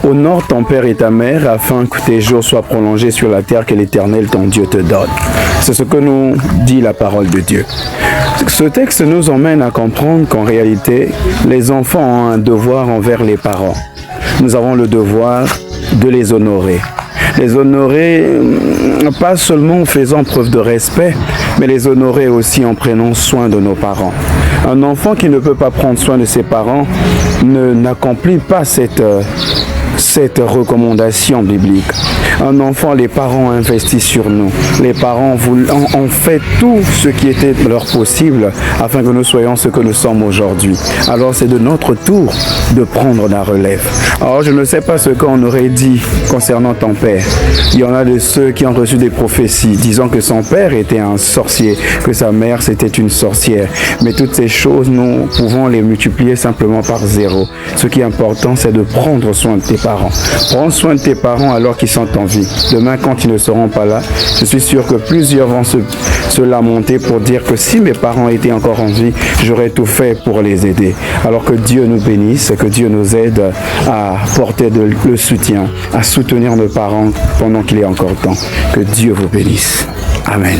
Honore ton père et ta mère afin que tes jours soient prolongés sur la terre que l'Éternel ton Dieu te donne. C'est ce que nous dit la parole de Dieu. Ce texte nous emmène à comprendre qu'en réalité, les enfants ont un devoir envers les parents. Nous avons le devoir de les honorer. Les honorer, pas seulement en faisant preuve de respect, mais les honorer aussi en prenant soin de nos parents. Un enfant qui ne peut pas prendre soin de ses parents n'accomplit pas cette recommandation biblique. Un enfant, les parents investissent sur nous. Les parents ont fait tout ce qui était leur possible afin que nous soyons ce que nous sommes aujourd'hui. Alors c'est de notre tour de prendre la relève. Alors je ne sais pas ce qu'on aurait dit concernant ton père. Il y en a de ceux qui ont reçu des prophéties disant que son père était un sorcier, que sa mère c'était une sorcière. Mais toutes ces choses, nous pouvons les multiplier simplement par zéro. Ce qui est important, c'est de prendre soin de tes parents. Prends soin de tes parents alors qu'ils sont en vie. Demain, quand ils ne seront pas là, je suis sûr que plusieurs vont se lamenter pour dire que si mes parents étaient encore en vie, j'aurais tout fait pour les aider. Alors que Dieu nous bénisse, que Dieu nous aide à porter le soutien, à soutenir nos parents pendant qu'il est encore temps. Que Dieu vous bénisse. Amen.